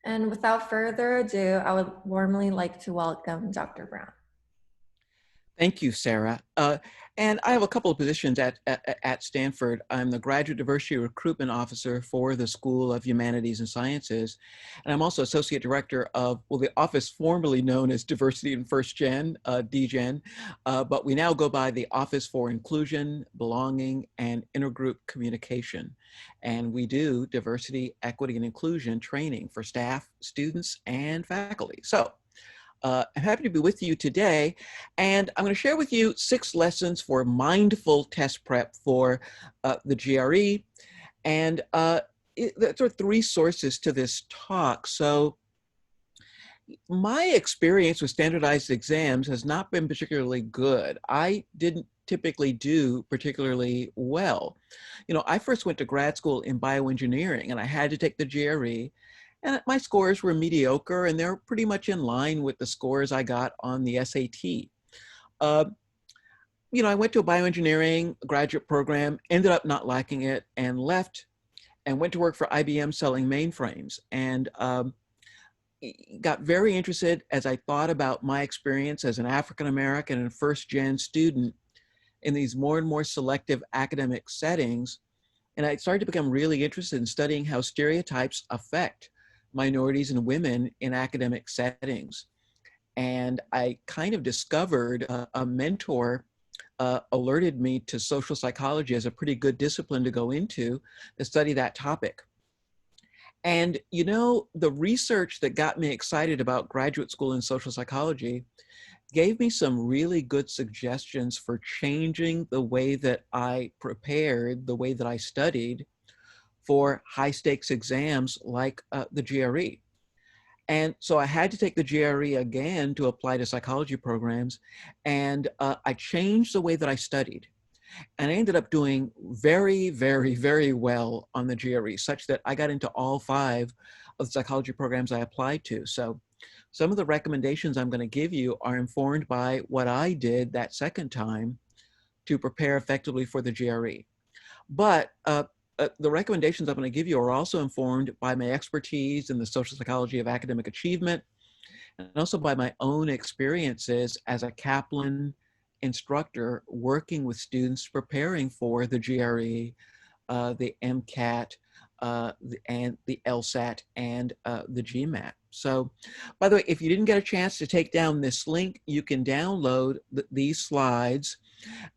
And without further ado, I would warmly like to welcome Dr. Brown. Thank you, Sarah. And I have a couple of positions at Stanford. I'm the Graduate Diversity Recruitment Officer for the School of Humanities and Sciences. And I'm also Associate Director of, well, the office formerly known as Diversity and First Gen, DGen, but we now go by the Office for Inclusion, Belonging, and Intergroup Communication. And we do diversity, equity, and inclusion training for staff, students, and faculty. So I'm happy to be with you today, and I'm going to share with you 6 lessons for mindful test prep for the GRE, and there are 3 sources to this talk. So my experience with standardized exams has not been particularly good. I didn't typically do particularly well. You know, I first went to grad school in bioengineering, and I had to take the GRE. And my scores were mediocre, and they're pretty much in line with the scores I got on the SAT. You know, I went to a bioengineering graduate program, ended up not liking it, and left and went to work for IBM selling mainframes. And got very interested as I thought about my experience as an African-American and first-gen student in these more and more selective academic settings. And I started to become really interested in studying how stereotypes affect minorities and women in academic settings. And I kind of discovered a mentor alerted me to social psychology as a pretty good discipline to go into to study that topic. And you know, the research that got me excited about graduate school in social psychology gave me some really good suggestions for changing the way that I prepared, the way that I studied for high stakes exams like the GRE. And so I had to take the GRE again to apply to psychology programs. And I changed the way that I studied. And I ended up doing very, very, very well on the GRE, such that I got into all 5 of the psychology programs I applied to. So some of the recommendations I'm going to give you are informed by what I did that second time to prepare effectively for the GRE. But the recommendations I'm going to give you are also informed by my expertise in the social psychology of academic achievement, and also by my own experiences as a Kaplan instructor working with students preparing for the GRE, the MCAT, and the LSAT, and the GMAT. So, by the way, if you didn't get a chance to take down this link, you can download these slides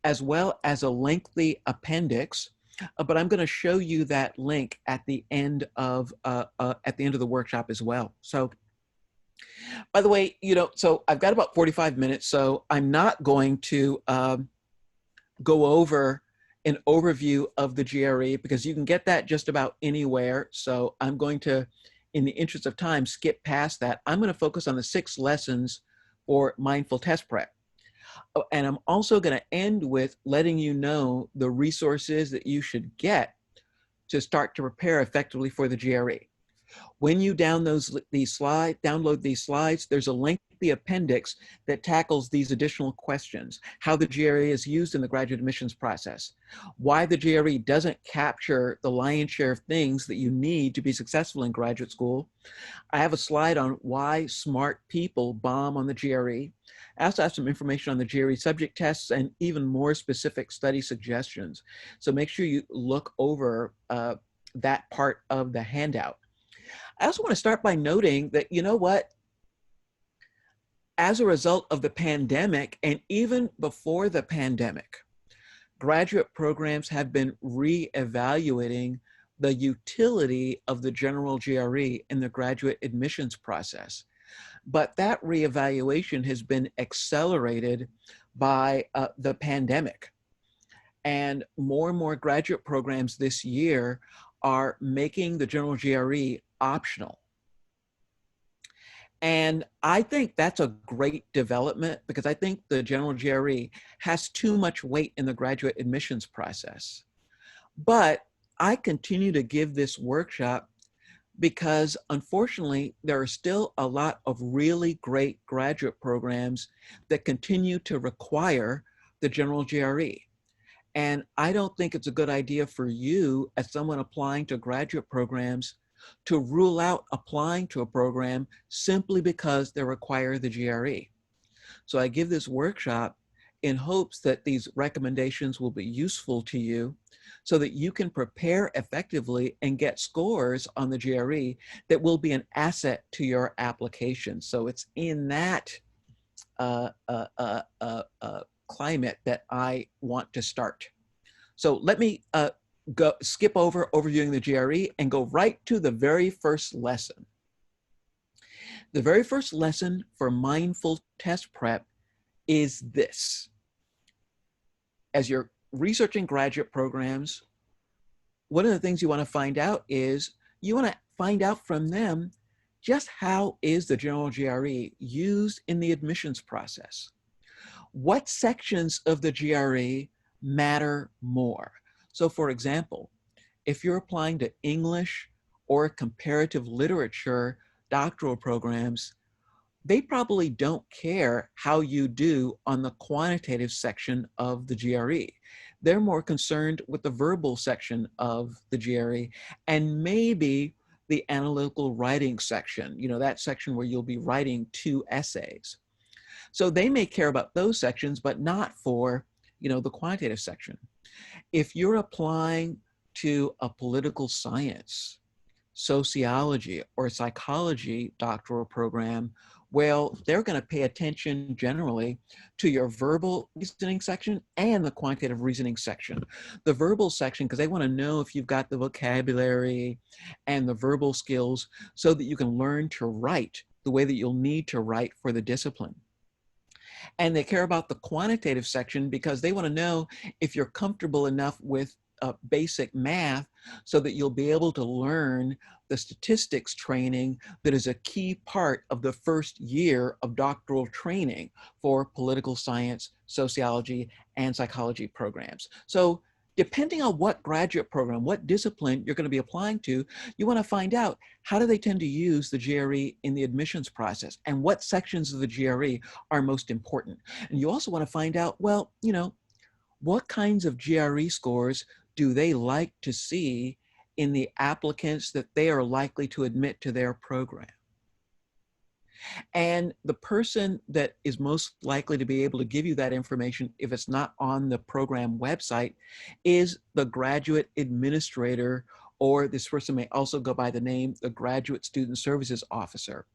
as well as a lengthy appendix. But I'm going to show you that link at the end of the workshop as well. So, by the way, you know, so I've got about 45 minutes, so I'm not going to go over an overview of the GRE because you can get that just about anywhere. So I'm going to, in the interest of time, skip past that. I'm going to focus on the 6 lessons for mindful test prep. Oh, and I'm also going to end with letting you know the resources that you should get to start to prepare effectively for the GRE. When you download these slides, there's a lengthy appendix that tackles these additional questions: how the GRE is used in the graduate admissions process, why the GRE doesn't capture the lion's share of things that you need to be successful in graduate school. I have a slide on why smart people bomb on the GRE. I also have some information on the GRE subject tests and even more specific study suggestions. So make sure you look over that part of the handout. I also want to start by noting that, you know what, as a result of the pandemic and even before the pandemic, graduate programs have been re-evaluating the utility of the general GRE in the graduate admissions process. But that re-evaluation has been accelerated by the pandemic. And more graduate programs this year are making the general GRE optional. And I think that's a great development because I think the general GRE has too much weight in the graduate admissions process. But I continue to give this workshop because unfortunately, there are still a lot of really great graduate programs that continue to require the general GRE. And I don't think it's a good idea for you as someone applying to graduate programs to rule out applying to a program simply because they require the GRE. So I give this workshop in hopes that these recommendations will be useful to you so that you can prepare effectively and get scores on the GRE that will be an asset to your application. So it's in that climate that I want to start. So let me skip over overviewing the GRE and go right to the very first lesson. The very first lesson for mindful test prep is this. As you're researching graduate programs, one of the things you want to find out is you want to find out from them just how is the general GRE used in the admissions process? What sections of the GRE matter more? So for example, if you're applying to English or comparative literature doctoral programs, they probably don't care how you do on the quantitative section of the GRE. They're more concerned with the verbal section of the GRE and maybe the analytical writing section, you know, that section where you'll be writing 2 essays. So they may care about those sections, but not for, you know, the quantitative section. If you're applying to a political science, sociology, or psychology doctoral program, well, they're going to pay attention generally to your verbal reasoning section and the quantitative reasoning section. The verbal section, because they want to know if you've got the vocabulary and the verbal skills so that you can learn to write the way that you'll need to write for the discipline. And they care about the quantitative section because they want to know if you're comfortable enough with basic math so that you'll be able to learn the statistics training that is a key part of the first year of doctoral training for political science, sociology, and psychology programs. So depending on what graduate program, what discipline you're going to be applying to, you want to find out how do they tend to use the GRE in the admissions process and what sections of the GRE are most important. And you also want to find out, well, you know, what kinds of GRE scores do they like to see in the applicants that they are likely to admit to their program? And the person that is most likely to be able to give you that information, if it's not on the program website, is the graduate administrator, or this person may also go by the name, the Graduate Student Services Officer.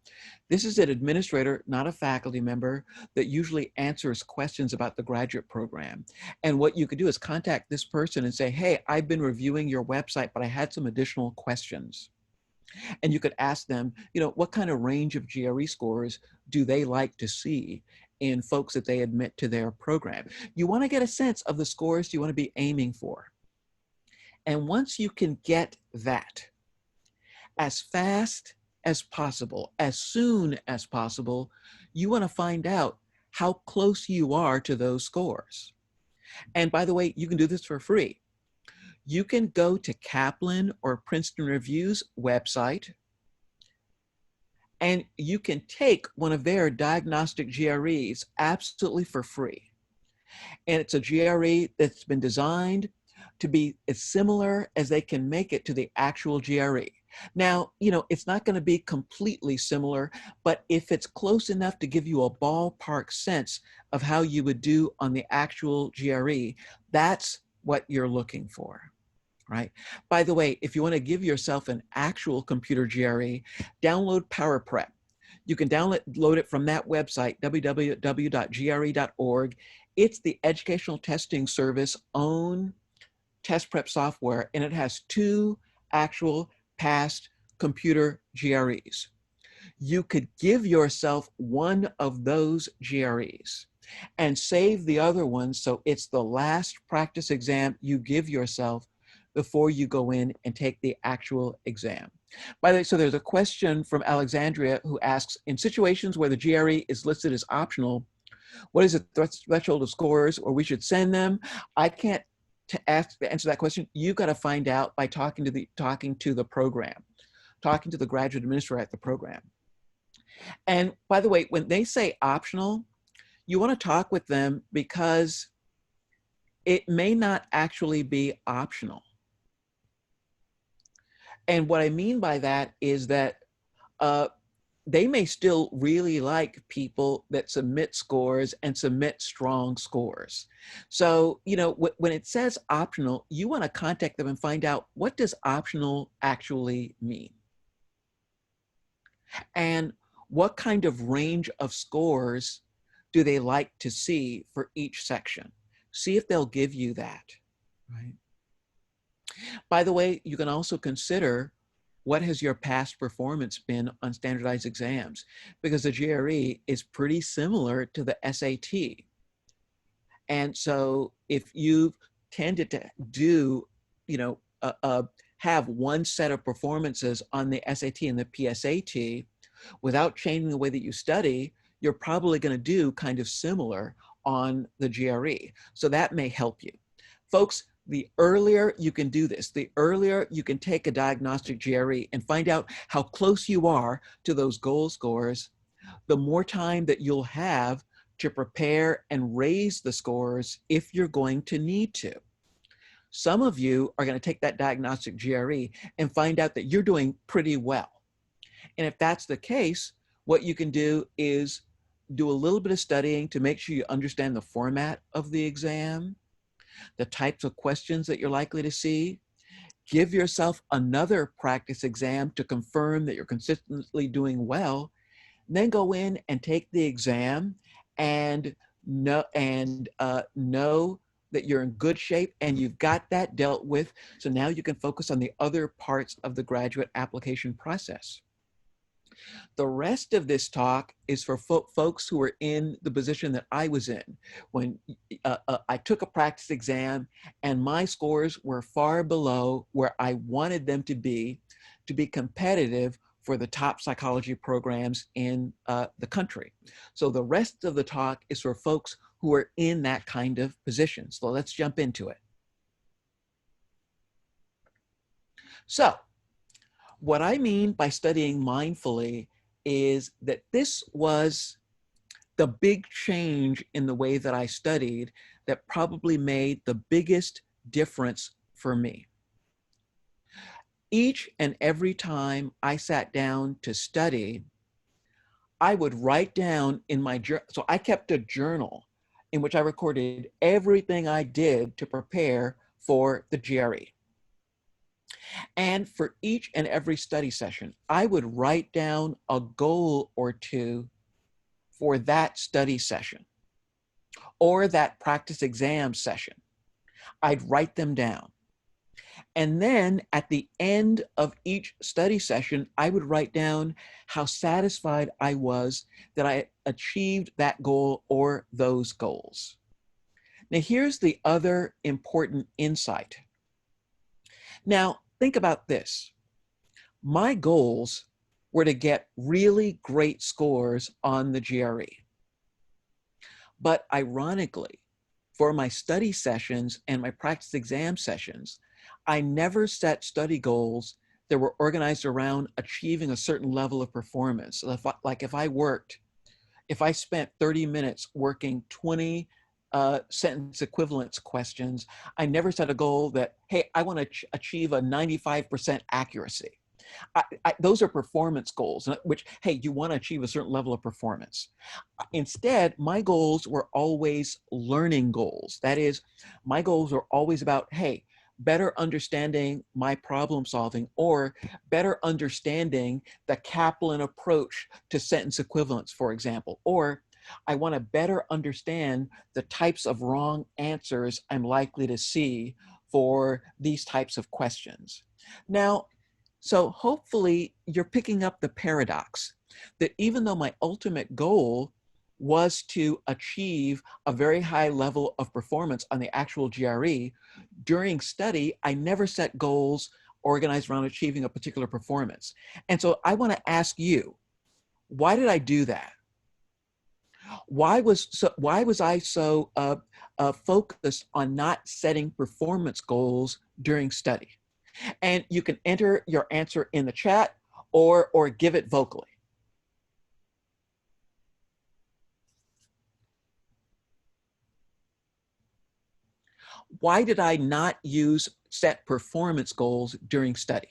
This is an administrator, not a faculty member, that usually answers questions about the graduate program. And what you could do is contact this person and say, hey, I've been reviewing your website, but I had some additional questions. And you could ask them, you know, what kind of range of GRE scores do they like to see in folks that they admit to their program? You want to get a sense of the scores you want to be aiming for. And once you can get that, as fast as possible, as soon as possible, you want to find out how close you are to those scores. And by the way, you can do this for free. You can go to Kaplan or Princeton Review's website, and you can take one of their diagnostic GREs absolutely for free. And it's a GRE that's been designed to be as similar as they can make it to the actual GRE. Now, you know, it's not going to be completely similar, but if it's close enough to give you a ballpark sense of how you would do on the actual GRE, that's what you're looking for, right? By the way, if you want to give yourself an actual computer GRE, download PowerPrep. You can download it from that website, www.gre.org. It's the Educational Testing Service own test prep software, and it has 2 actual past computer GREs. You could give yourself one of those GREs and save the other one so it's the last practice exam you give yourself before you go in and take the actual exam. By the way, so there's a question from Alexandria who asks, in situations where the GRE is listed as optional, what is the threshold of scores, or we should send them? I can't answer that question. You've got to find out by talking to the program, talking to the graduate administrator at the program. And by the way, when they say optional, you want to talk with them because it may not actually be optional. And what I mean by that is that uh, they may still really like people that submit scores and submit strong scores. So, you know, when it says optional, you want to contact them and find out, what does optional actually mean? And what kind of range of scores do they like to see for each section? See if they'll give you that, right? By the way, you can also consider, what has your past performance been on standardized exams? Because the GRE is pretty similar to the SAT. And so if you've tended to do, you know, have one set of performances on the SAT and the PSAT without changing the way that you study, you're probably going to do kind of similar on the GRE. So that may help you. Folks, the earlier you can do this, the earlier you can take a diagnostic GRE and find out how close you are to those goal scores, the more time that you'll have to prepare and raise the scores if you're going to need to. Some of you are going to take that diagnostic GRE and find out that you're doing pretty well. And if that's the case, what you can do is do a little bit of studying to make sure you understand the format of the exam, the types of questions that you're likely to see. Give yourself another practice exam to confirm that you're consistently doing well. Then go in and take the exam and know that you're in good shape and you've got that dealt with. So now you can focus on the other parts of the graduate application process. The rest of this talk is for folks who are in the position that I was in when I took a practice exam and my scores were far below where I wanted them to be competitive for the top psychology programs in the country. So the rest of the talk is for folks who are in that kind of position. So let's jump into it. So what I mean by studying mindfully is that this was the big change in the way that I studied that probably made the biggest difference for me. Each and every time I sat down to study, I would write down in my journal. So I kept a journal in which I recorded everything I did to prepare for the GRE. And for each and every study session, I would write down a goal or two for that study session or that practice exam session. I'd write them down. And then at the end of each study session, I would write down how satisfied I was that I achieved that goal or those goals. Now, here's the other important insight. Now, think about this. My goals were to get really great scores on the GRE. But ironically, for my study sessions and my practice exam sessions, I never set study goals that were organized around achieving a certain level of performance. So if I spent 30 minutes working 20 sentence equivalence questions, I never set a goal that, hey, I want to achieve a 95% accuracy. Those are performance goals, which, hey, you want to achieve a certain level of performance. Instead, my goals were always learning goals. That is, my goals were always about, hey, better understanding my problem solving, or better understanding the Kaplan approach to sentence equivalence, for example, or I want to better understand the types of wrong answers I'm likely to see for these types of questions. Now, so hopefully you're picking up the paradox that even though my ultimate goal was to achieve a very high level of performance on the actual GRE, during study, I never set goals organized around achieving a particular performance. And so I want to ask you, why did I do that? Why was I so focused on not setting performance goals during study? And you can enter your answer in the chat or give it vocally. Why did I not set performance goals during study?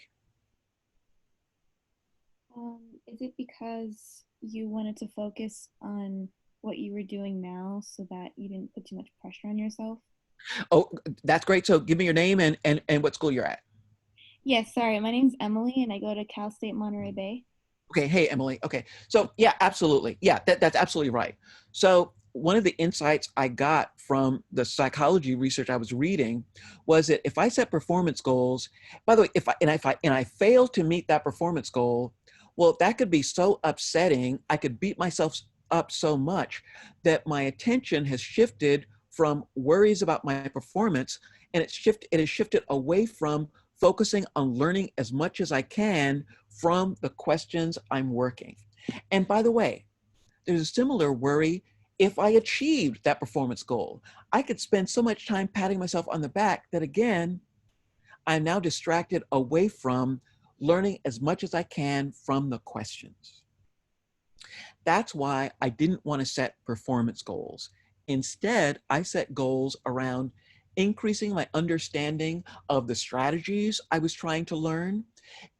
Is it because you wanted to focus on what you were doing now so that you didn't put too much pressure on yourself? Oh, that's great. So give me your name and what school you're at. Yes, sorry. My name's Emily and I go to Cal State Monterey Bay. Okay. Hey, Emily. Okay. So yeah, absolutely. Yeah, that's absolutely right. So one of the insights I got from the psychology research I was reading was that if I set performance goals, by the way, if I fail to meet that performance goal, well, that could be so upsetting. I could beat myself up so much that my attention has shifted from worries about my performance, and it has shifted away from focusing on learning as much as I can from the questions I'm working. And by the way, there's a similar worry if I achieved that performance goal. I could spend so much time patting myself on the back that again, I'm now distracted away from learning as much as I can from the questions. That's why I didn't want to set performance goals. Instead, I set goals around increasing my understanding of the strategies I was trying to learn,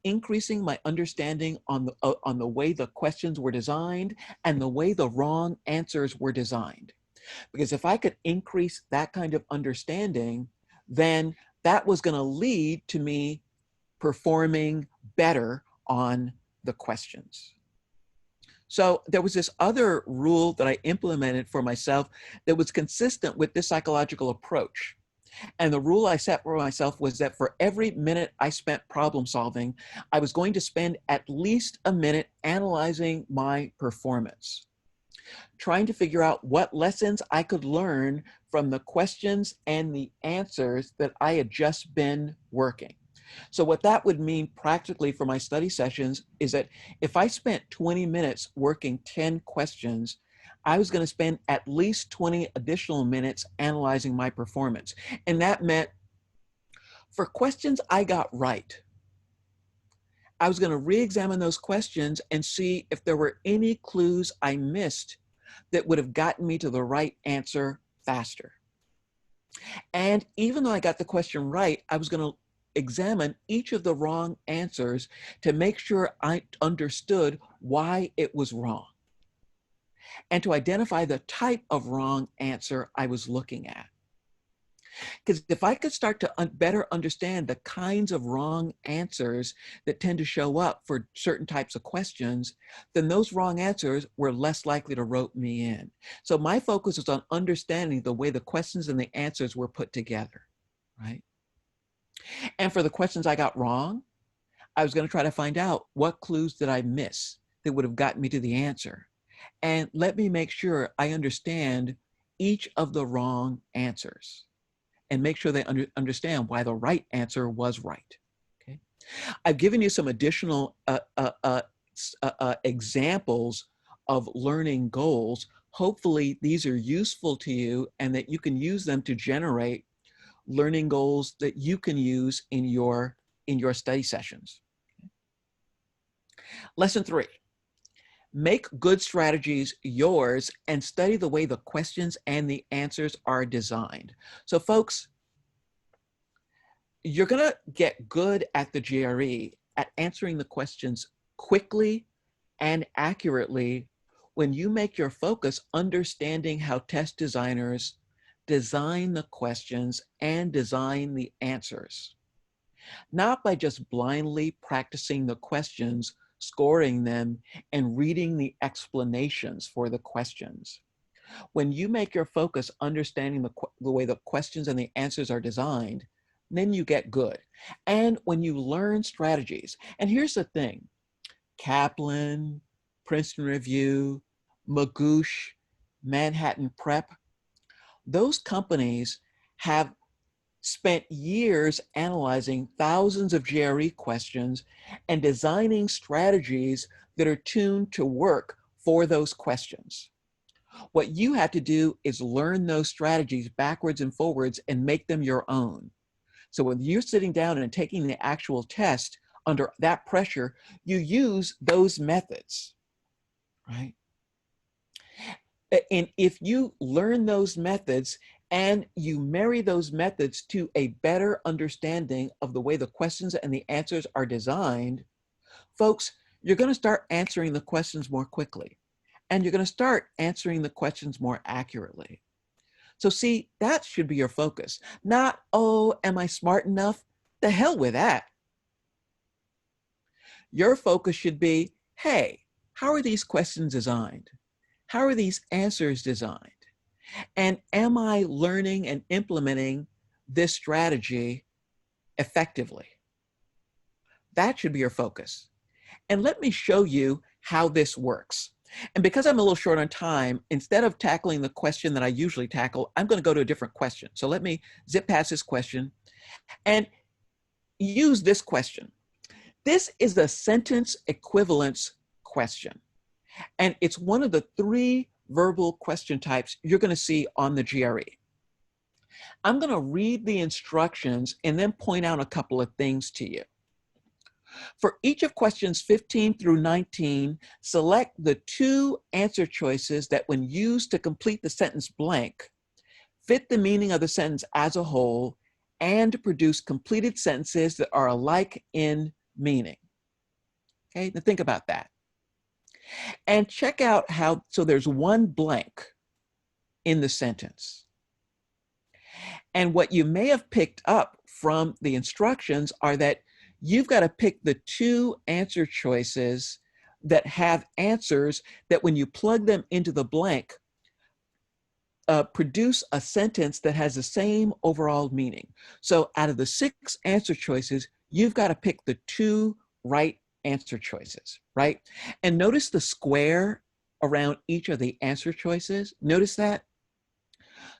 increasing my understanding on the way the questions were designed and the way the wrong answers were designed. Because if I could increase that kind of understanding, then that was going to lead to me performing better on the questions. So there was this other rule that I implemented for myself that was consistent with this psychological approach. And the rule I set for myself was that for every minute I spent problem solving, I was going to spend at least a minute analyzing my performance, trying to figure out what lessons I could learn from the questions and the answers that I had just been working. So what that would mean practically for my study sessions is that if I spent 20 minutes working 10 questions, I was going to spend at least 20 additional minutes analyzing my performance. And that meant for questions I got right, I was going to re-examine those questions and see if there were any clues I missed that would have gotten me to the right answer faster. And even though I got the question right, I was going to examine each of the wrong answers to make sure I understood why it was wrong and to identify the type of wrong answer I was looking at. Because if I could start to better understand the kinds of wrong answers that tend to show up for certain types of questions, then those wrong answers were less likely to rope me in. So my focus was on understanding the way the questions and the answers were put together, right? And for the questions I got wrong, I was going to try to find out what clues did I miss that would have gotten me to the answer. And let me make sure I understand each of the wrong answers and make sure they understand why the right answer was right. Okay, I've given you some additional examples of learning goals. Hopefully these are useful to you and that you can use them to generate learning goals that you can use in your study sessions. Lesson 3. Make good strategies yours and study the way the questions and the answers are designed. So folks, you're going to get good at the GRE at answering the questions quickly and accurately when you make your focus understanding how test designers design the questions and design the answers. Not by just blindly practicing the questions, scoring them, and reading the explanations for the questions. When you make your focus understanding the way the questions and the answers are designed, then you get good. And when you learn strategies, and here's the thing, Kaplan, Princeton Review, Magoosh, Manhattan Prep, those companies have spent years analyzing thousands of GRE questions and designing strategies that are tuned to work for those questions. What you have to do is learn those strategies backwards and forwards and make them your own. So when you're sitting down and taking the actual test under that pressure, you use those methods, right? And if you learn those methods and you marry those methods to a better understanding of the way the questions and the answers are designed, folks, you're going to start answering the questions more quickly. And you're going to start answering the questions more accurately. So see, that should be your focus. Not, oh, am I smart enough? The hell with that. Your focus should be, hey, how are these questions designed? How are these answers designed? And am I learning and implementing this strategy effectively? That should be your focus. And let me show you how this works. And because I'm a little short on time, instead of tackling the question that I usually tackle, I'm going to go to a different question. So let me zip past this question and use this question. This is a sentence equivalence question. And it's one of the 3 verbal question types you're going to see on the GRE. I'm going to read the instructions and then point out a couple of things to you. For each of questions 15 through 19, select the 2 answer choices that, when used to complete the sentence blank, fit the meaning of the sentence as a whole and produce completed sentences that are alike in meaning. Okay, now think about that. And check out how, so there's 1 blank in the sentence. And what you may have picked up from the instructions are that you've got to pick the 2 answer choices that have answers that, when you plug them into the blank, produce a sentence that has the same overall meaning. So out of the 6 answer choices, you've got to pick the 2 right answer choices, right? And notice the square around each of the answer choices. Notice that?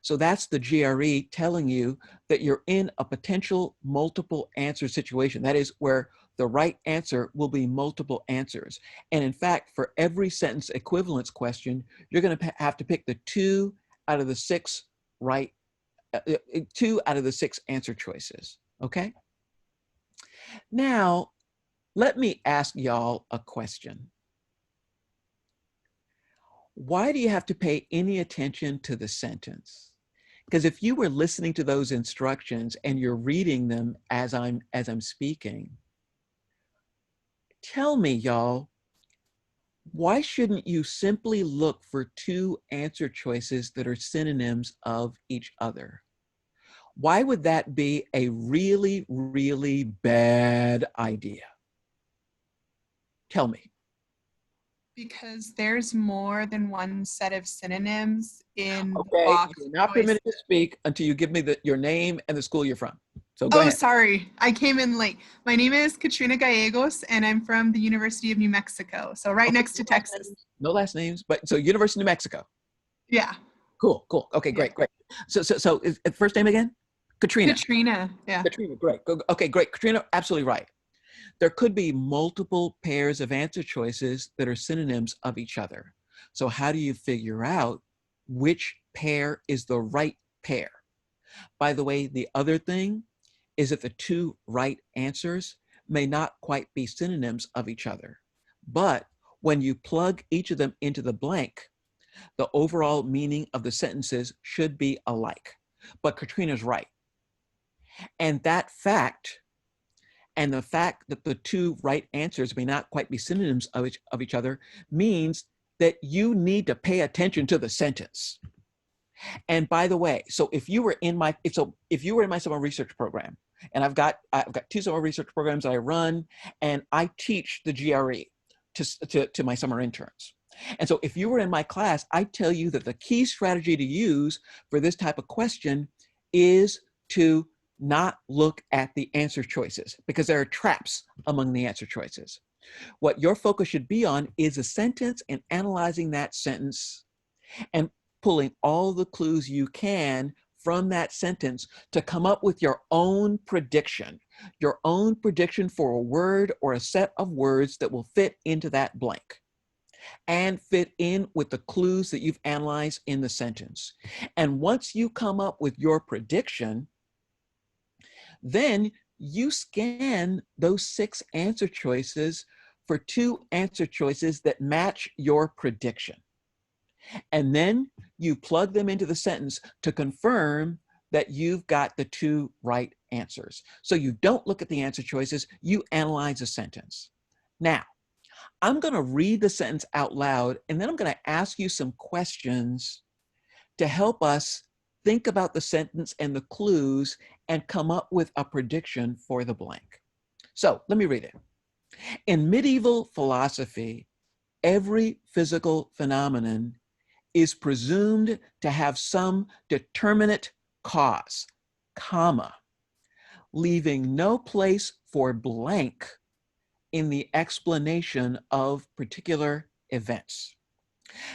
So that's the GRE telling you that you're in a potential multiple answer situation. That is where the right answer will be multiple answers. And in fact, for every sentence equivalence question, you're going to have to pick the 2 out of the 6 right, 2 out of the 6 answer choices, okay? Now, let me ask y'all a question. Why do you have to pay any attention to the sentence? Because if you were listening to those instructions and you're reading them as I'm speaking, tell me, y'all, why shouldn't you simply look for 2 answer choices that are synonyms of each other? Why would that be a really, really bad idea? Tell me. Because there's more than one set of synonyms in the Okay, box you're not choice. permitted to speak until you give me your name and the school you're from. So go Oh, ahead. sorry. I came in late. My name is Katrina Gallegos, and I'm from the University of New Mexico. So right next to Texas. No last names, but so University of New Mexico. Yeah. Cool, cool. Okay, great, great. So is first name again? Katrina. Katrina, yeah. Katrina, great. Okay, great. Katrina, absolutely right. There could be multiple pairs of answer choices that are synonyms of each other. So how do you figure out which pair is the right pair? By the way, the other thing is that the 2 right answers may not quite be synonyms of each other. But when you plug each of them into the blank, the overall meaning of the sentences should be alike. But Katrina's right. And that fact, and the fact that the 2 right answers may not quite be synonyms of each other, means that you need to pay attention to the sentence. And by the way, so if you were in my summer research program, and I've got 2 summer research programs that I run, and I teach the GRE to my summer interns. And so if you were in my class, I tell you that the key strategy to use for this type of question is to not look at the answer choices, because there are traps among the answer choices. What your focus should be on is a sentence and analyzing that sentence and pulling all the clues you can from that sentence to come up with your own prediction for a word or a set of words that will fit into that blank and fit in with the clues that you've analyzed in the sentence. And once you come up with your prediction, then you scan those 6 answer choices for 2 answer choices that match your prediction. And then you plug them into the sentence to confirm that you've got the 2 right answers. So you don't look at the answer choices, you analyze a sentence. Now, I'm going to read the sentence out loud, and then I'm going to ask you some questions to help us think about the sentence and the clues and come up with a prediction for the blank. So let me read it. In medieval philosophy, every physical phenomenon is presumed to have some determinate cause, comma, leaving no place for blank in the explanation of particular events.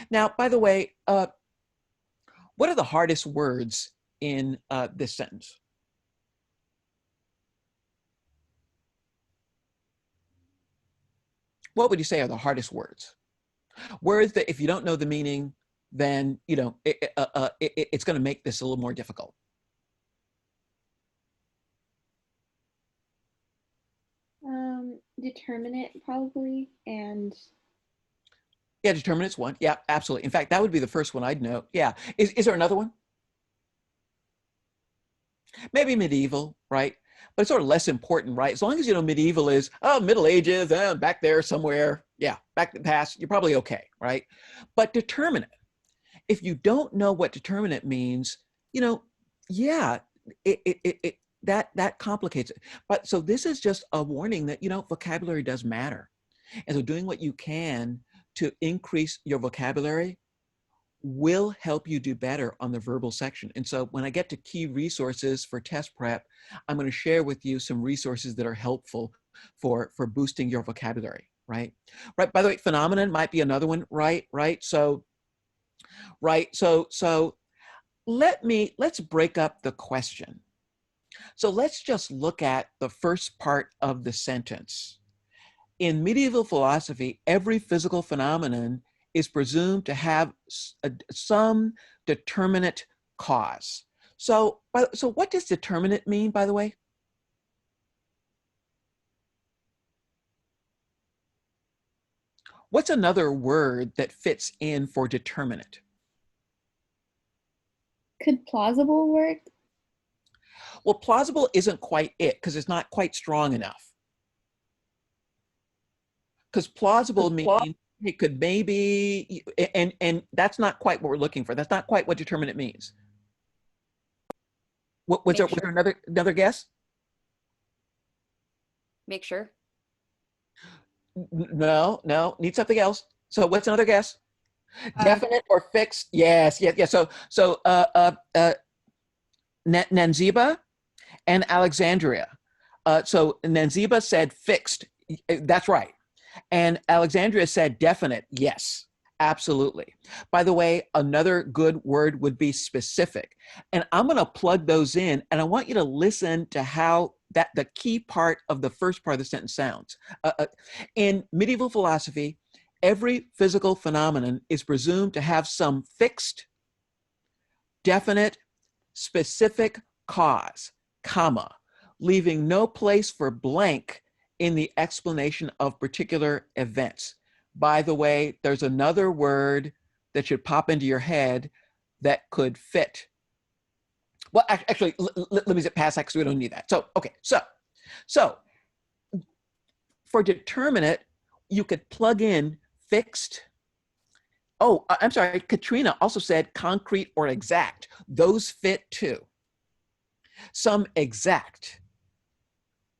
Now, by the way, what are the hardest words in this sentence? What would you say are the hardest words? Words that if you don't know the meaning, then it's going to make this a little more difficult. Determinate probably, and Yeah, determinate's one. Yeah, absolutely. In fact, that would be the first one I'd know. Yeah. Is there another one? Maybe medieval, right? But it's sort of less important, right? As long as you know medieval is, oh, Middle Ages, back there somewhere. Yeah, back in the past, you're probably okay, right? But determinate, if you don't know what determinate means, yeah, that complicates it. But so this is just a warning that, vocabulary does matter. And so doing what you can to increase your vocabulary will help you do better on the verbal section. And so when I get to key resources for test prep, I'm going to share with you some resources that are helpful for boosting your vocabulary, right? Right. By the way, phenomenon might be another one, right? So let's break up the question. So let's just look at the first part of the sentence. In medieval philosophy, every physical phenomenon is presumed to have some determinate cause. So what does determinate mean, by the way? What's another word that fits in for determinate? could plausible work? Well, plausible isn't quite it because it's not quite strong enough. Because plausible means it could maybe, and that's not quite what we're looking for. That's not quite what determinate means. Was there another guess? Make sure. No, need something else. So what's another guess? Definite or fixed? Yes. So Nanziba and Alexandria. So Nanziba said fixed. That's right. And Alexandria said definite. Yes, absolutely. By the way, another good word would be specific. And I'm going to plug those in, and I want you to listen to how the key part of the first part of the sentence sounds. In medieval philosophy, every physical phenomenon is presumed to have some fixed, definite, specific cause, comma, leaving no place for blank in the explanation of particular events. By the way, there's another word that should pop into your head that could fit. Well, actually, let me zip past that because we don't need that. So, okay, so for determinate, you could plug in fixed. Oh, I'm sorry, Katrina also said concrete or exact. Those fit too. Some exact,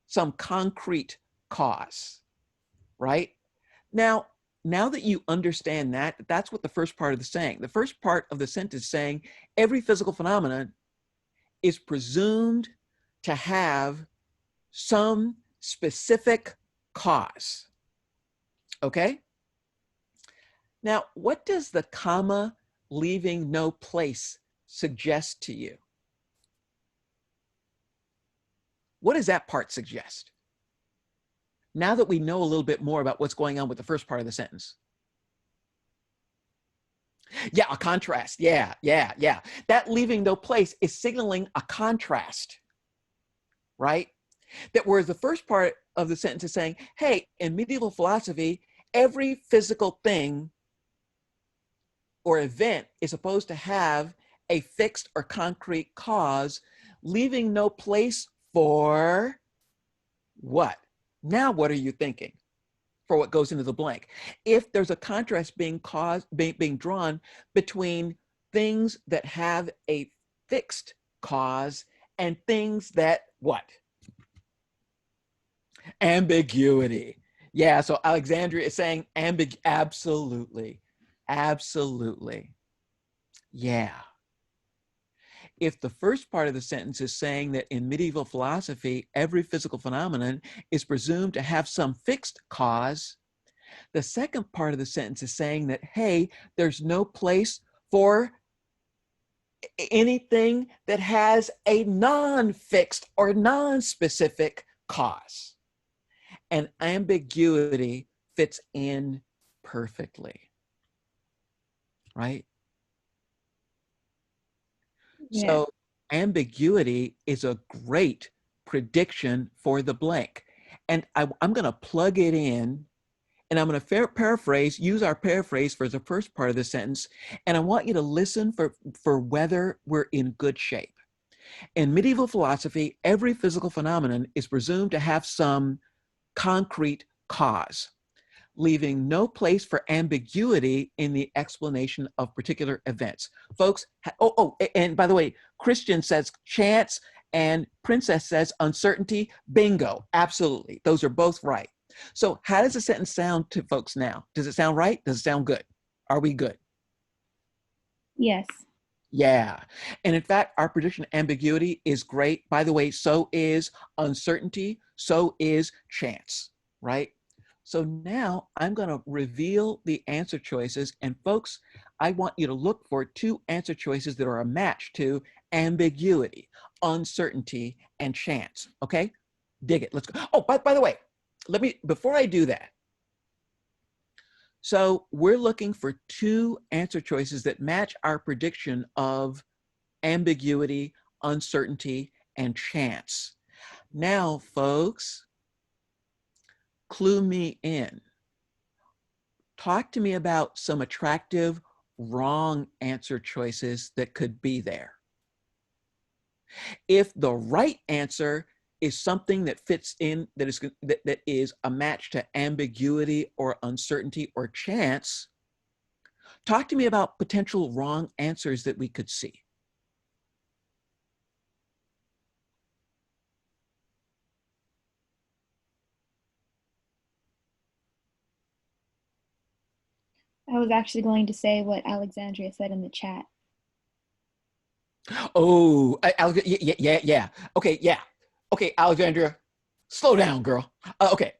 some concrete cause, right? Now that you understand that, that's what the first part of the saying. The first part of the sentence saying every physical phenomenon is presumed to have some specific cause. Okay? Now, what does the comma leaving no place suggest to you? What does that part suggest? Now that we know a little bit more about what's going on with the first part of the sentence. Yeah, a contrast. Yeah. That leaving no place is signaling a contrast, right? That whereas the first part of the sentence is saying, hey, in medieval philosophy, every physical thing or event is supposed to have a fixed or concrete cause, leaving no place for what? Now, what are you thinking? for what goes into the blank. If there's a contrast being drawn between things that have a fixed cause and things that what? Ambiguity. Yeah, so Alexandria is saying absolutely. Absolutely. Yeah. If the first part of the sentence is saying that in medieval philosophy, every physical phenomenon is presumed to have some fixed cause, the second part of the sentence is saying that, hey, there's no place for anything that has a non-fixed or non-specific cause. And ambiguity fits in perfectly, right? Yeah. So ambiguity is a great prediction for the blank. And I'm going to plug it in, and I'm going to paraphrase, use our paraphrase for the first part of the sentence. And I want you to listen for whether we're in good shape. In medieval philosophy, every physical phenomenon is presumed to have some concrete cause, leaving no place for ambiguity in the explanation of particular events. Folks, and by the way, Christian says chance and Princess says uncertainty. Bingo, absolutely. Those are both right. So how does the sentence sound to folks now? Does it sound right? Does it sound good? Are we good? Yes. Yeah. And in fact, our prediction ambiguity is great. By the way, so is uncertainty, so is chance, right? So now I'm going to reveal the answer choices. And folks, I want you to look for two answer choices that are a match to ambiguity, uncertainty, and chance. Okay? Dig it. Let's go. Oh, by the way, before I do that, so we're looking for two answer choices that match our prediction of ambiguity, uncertainty, and chance. Now, folks, clue me in. Talk to me about some attractive wrong answer choices that could be there. If the right answer is something that fits in, that is a match to ambiguity or uncertainty or chance, talk to me about potential wrong answers that we could see. I was actually going to say what Alexandria said in the chat. Oh, yeah. Okay, yeah. Okay, Alexandria, slow down, girl. Okay.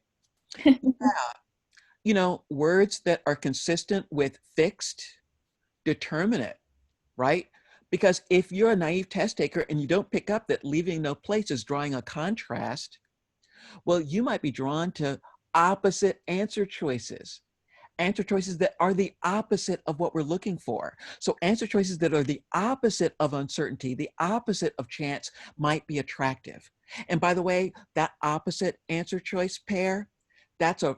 You know, words that are consistent with fixed, determinate, right? Because if you're a naive test taker and you don't pick up that leaving no place is drawing a contrast, well, you might be drawn to opposite answer choices that are the opposite of what we're looking for. So answer choices that are the opposite of uncertainty, the opposite of chance might be attractive. And by the way, that opposite answer choice pair, that's a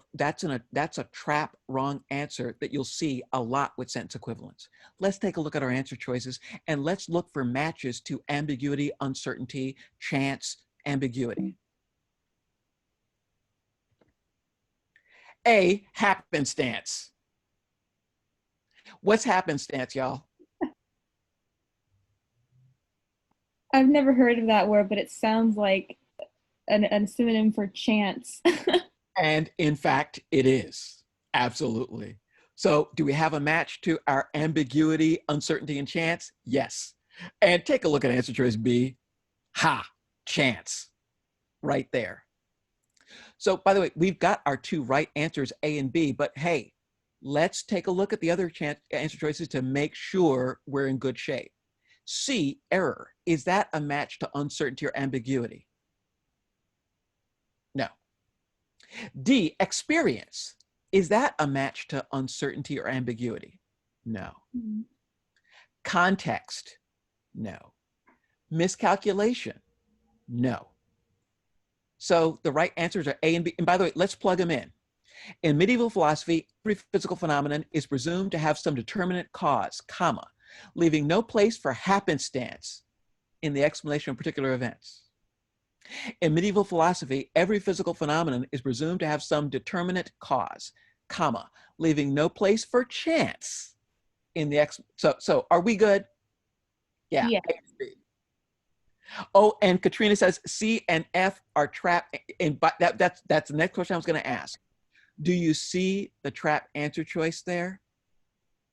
trap wrong answer that you'll see a lot with sentence equivalence. Let's take a look at our answer choices and let's look for matches to ambiguity, uncertainty, chance, ambiguity. A, happenstance. What's happenstance, y'all? I've never heard of that word, but it sounds like a synonym for chance. And in fact, it is. Absolutely. So do we have a match to our ambiguity, uncertainty, and chance? Yes. And take a look at answer choice B. Ha, chance. Right there. So by the way, we've got our two right answers, A and B, but hey, let's take a look at the other answer choices to make sure we're in good shape. C, error. Is that a match to uncertainty or ambiguity? No. D, experience. Is that a match to uncertainty or ambiguity? No. Mm-hmm. Context? No. Miscalculation? No. So the right answers are A and B. And by the way, let's plug them in. In medieval philosophy, every physical phenomenon is presumed to have some determinate cause, comma, leaving no place for happenstance in the explanation of particular events. In medieval philosophy, every physical phenomenon is presumed to have some determinate cause, comma, leaving no place for chance in the so are we good? Yeah. Yeah. Oh, and Katrina says C and F are trapped. And that's the next question I was going to ask. Do you see the trap answer choice there?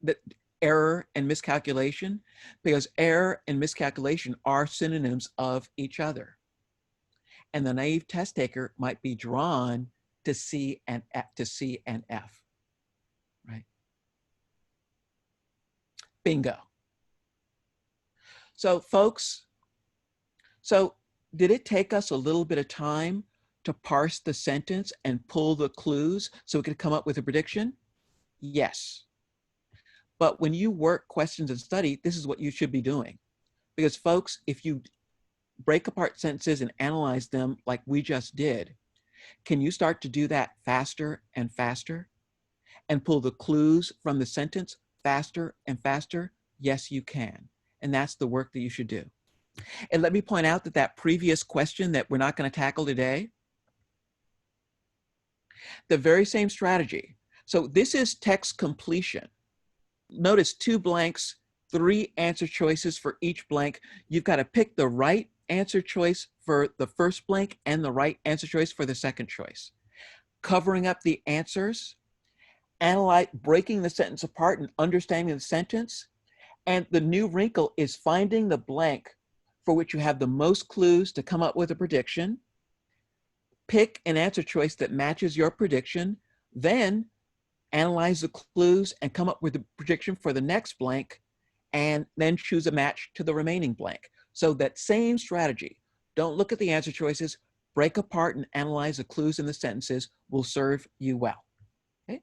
The error and miscalculation? Because error and miscalculation are synonyms of each other. And the naive test taker might be drawn to C and F, right? Bingo. So folks, did it take us a little bit of time to parse the sentence and pull the clues so we could come up with a prediction? Yes. But when you work questions and study, this is what you should be doing. Because folks, if you break apart sentences and analyze them like we just did, can you start to do that faster and faster and pull the clues from the sentence faster and faster? Yes, you can. And that's the work that you should do. And let me point out that that previous question that we're not going to tackle today, the very same strategy. So this is text completion. Notice 2 blanks, 3 answer choices for each blank. You've got to pick the right answer choice for the first blank and the right answer choice for the second choice. Covering up the answers, breaking the sentence apart and understanding the sentence. And the new wrinkle is finding the blank for which you have the most clues to come up with a prediction. Pick an answer choice that matches your prediction, then analyze the clues and come up with a prediction for the next blank, and then choose a match to the remaining blank. So that same strategy, don't look at the answer choices, break apart and analyze the clues in the sentences will serve you well. Okay?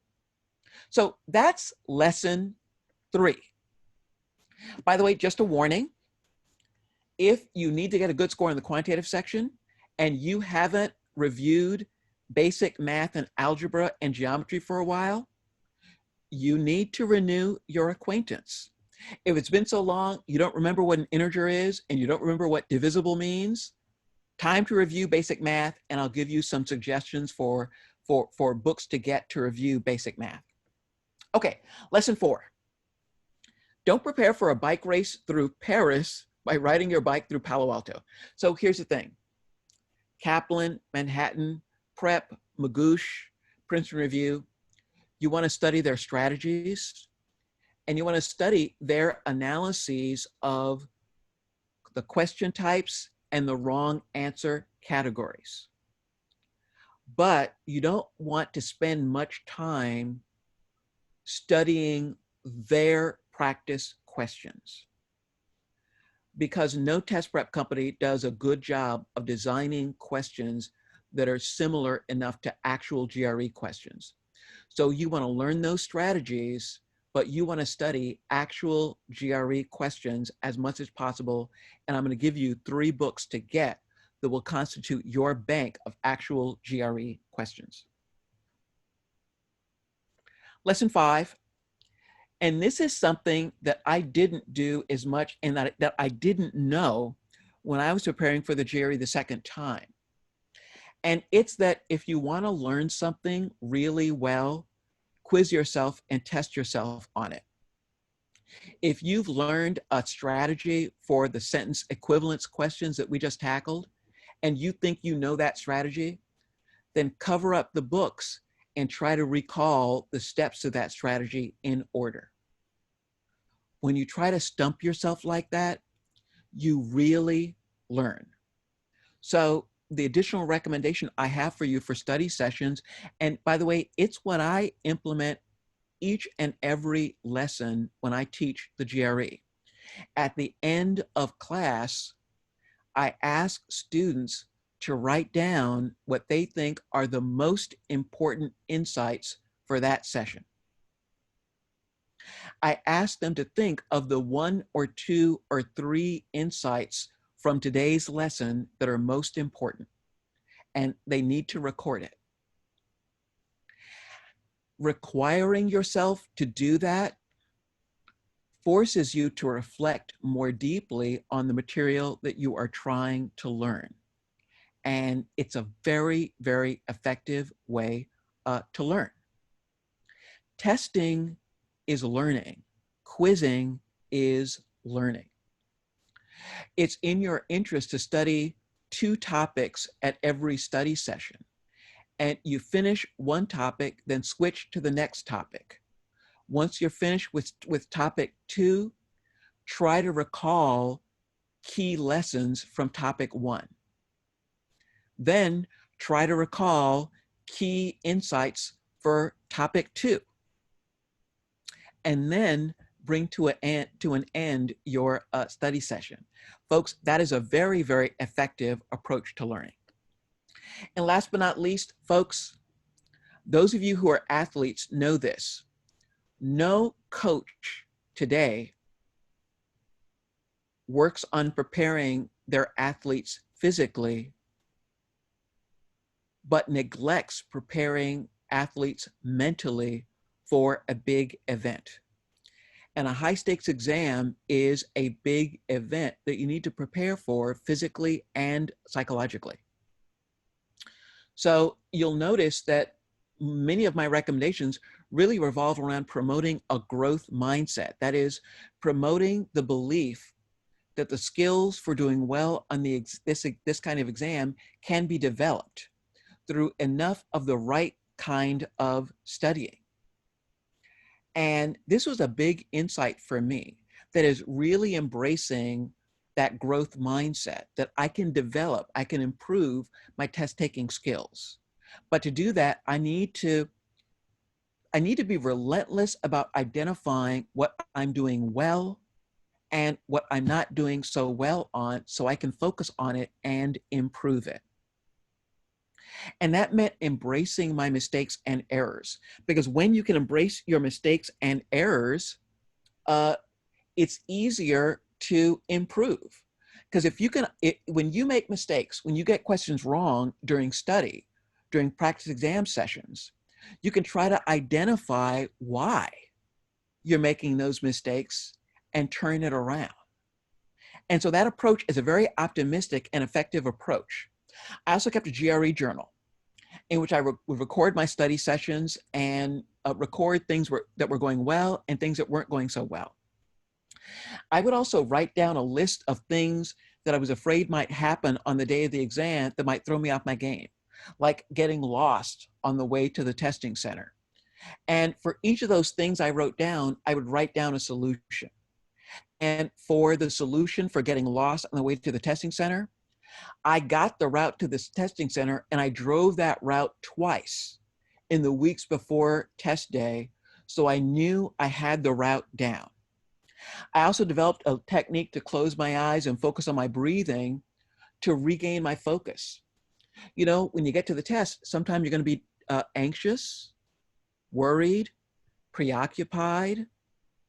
So that's lesson 3. By the way, just a warning, if you need to get a good score in the quantitative section and you haven't reviewed basic math and algebra and geometry for a while, you need to renew your acquaintance. If it's been so long, you don't remember what an integer is and you don't remember what divisible means, time to review basic math, and I'll give you some suggestions for books to get to review basic math. Okay, lesson 4. Don't prepare for a bike race through Paris by riding your bike through Palo Alto. So here's the thing. Kaplan, Manhattan, Prep, Magoosh, Princeton Review, you want to study their strategies and you want to study their analyses of the question types and the wrong answer categories. But you don't want to spend much time studying their practice questions, because no test prep company does a good job of designing questions that are similar enough to actual GRE questions. So you want to learn those strategies, but you want to study actual GRE questions as much as possible. And I'm going to give you 3 books to get that will constitute your bank of actual GRE questions. Lesson 5. And this is something that I didn't do as much and that I didn't know when I was preparing for the GRE the second time. And it's that if you want to learn something really well, quiz yourself and test yourself on it. If you've learned a strategy for the sentence equivalence questions that we just tackled, and you think you know that strategy, then cover up the books and try to recall the steps of that strategy in order. When you try to stump yourself like that, you really learn. So the additional recommendation I have for you for study sessions, and by the way, it's what I implement each and every lesson when I teach the GRE. At the end of class, I ask students to write down what they think are the most important insights for that session. I ask them to think of the 1 or 2 or 3 insights from today's lesson that are most important, and they need to record it. Requiring yourself to do that forces you to reflect more deeply on the material that you are trying to learn. and it's a very, very effective way to learn. Testing is learning. Quizzing is learning. It's in your interest to study 2 topics at every study session. And you finish one topic, then switch to the next topic. Once you're finished with topic 2, try to recall key lessons from topic 1. Then try to recall key insights for topic 2. And then bring to an end your study session. Folks, that is a very, very effective approach to learning. And last but not least, folks, those of you who are athletes know this. No coach today works on preparing their athletes physically, but neglects preparing athletes mentally for a big event. And a high stakes exam is a big event that you need to prepare for physically and psychologically. So you'll notice that many of my recommendations really revolve around promoting a growth mindset. That is, promoting the belief that the skills for doing well on this kind of exam can be developed through enough of the right kind of studying. And this was a big insight for me, that is really embracing that growth mindset, that I can develop, I can improve my test-taking skills. But to do that, I need to be relentless about identifying what I'm doing well and what I'm not doing so well on, so I can focus on it and improve it. And that meant embracing my mistakes and errors, because when you can embrace your mistakes and errors, it's easier to improve. Because if you can, when you make mistakes, when you get questions wrong during study, during practice exam sessions, you can try to identify why you're making those mistakes and turn it around. And so that approach is a very optimistic and effective approach. I also kept a GRE journal in which I would record my study sessions and record things that were going well and things that weren't going so well. I would also write down a list of things that I was afraid might happen on the day of the exam that might throw me off my game, like getting lost on the way to the testing center. And for each of those things I wrote down, I would write down a solution. And for the solution for getting lost on the way to the testing center, I got the route to this testing center and I drove that route twice in the weeks before test day, so I knew I had the route down. I also developed a technique to close my eyes and focus on my breathing to regain my focus. You know, when you get to the test, sometimes you're going to be anxious, worried, preoccupied,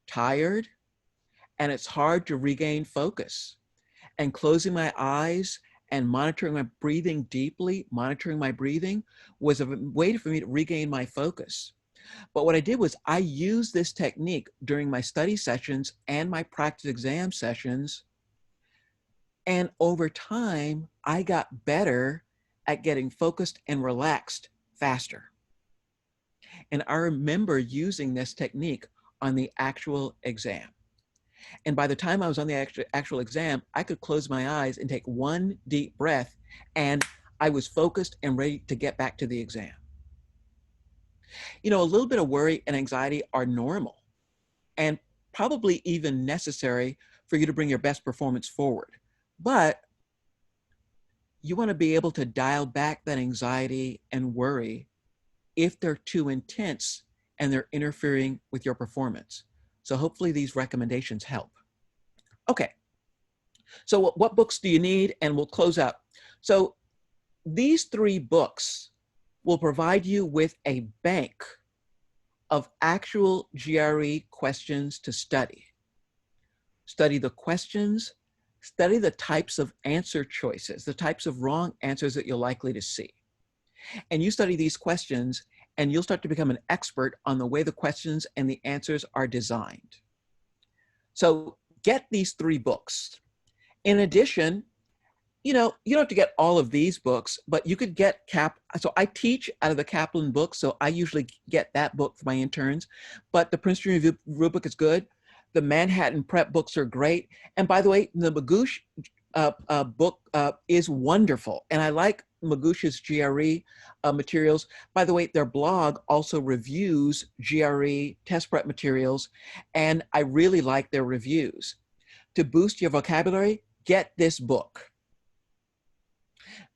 tired, and it's hard to regain focus. And closing my eyes and monitoring my breathing deeply, monitoring my breathing, was a way for me to regain my focus. But what I did was I used this technique during my study sessions and my practice exam sessions. And over time, I got better at getting focused and relaxed faster. And I remember using this technique on the actual exam. And by the time I was on the actual exam, I could close my eyes and take one deep breath, and I was focused and ready to get back to the exam. You know, a little bit of worry and anxiety are normal and probably even necessary for you to bring your best performance forward. But you want to be able to dial back that anxiety and worry if they're too intense and they're interfering with your performance. So hopefully these recommendations help. Okay, so what books do you need? And we'll close out. So these 3 books will provide you with a bank of actual GRE questions to study. Study the questions, study the types of answer choices, the types of wrong answers that you're likely to see. And you study these questions and you'll start to become an expert on the way the questions and the answers are designed. So get these 3 books. In addition, you know, you don't have to get all of these books, but you could get so I teach out of the Kaplan book, so I usually get that book for my interns, but the Princeton Review book is good. The Manhattan Prep books are great. And by the way, the Magoosh book is wonderful. And I like Magoosh's GRE materials. By the way, their blog also reviews GRE test prep materials, and I really like their reviews. To boost your vocabulary, get this book.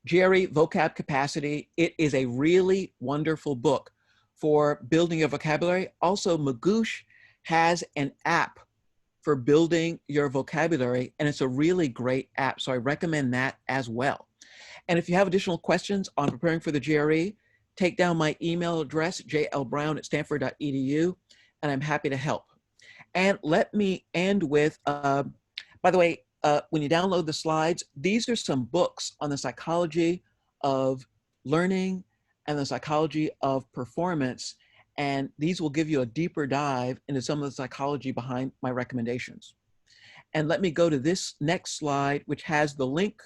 GRE Vocab Capacity. It is a really wonderful book for building your vocabulary. Also, Magoosh has an app for building your vocabulary, and it's a really great app. So I recommend that as well. And if you have additional questions on preparing for the GRE, take down my email address, jlbrown@stanford.edu, and I'm happy to help. And let me end with, by the way, when you download the slides, these are some books on the psychology of learning and the psychology of performance. And these will give you a deeper dive into some of the psychology behind my recommendations. And let me go to this next slide, which has the link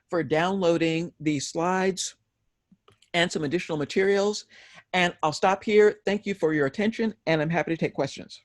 for downloading these slides and some additional materials. And I'll stop here. Thank you for your attention, and I'm happy to take questions.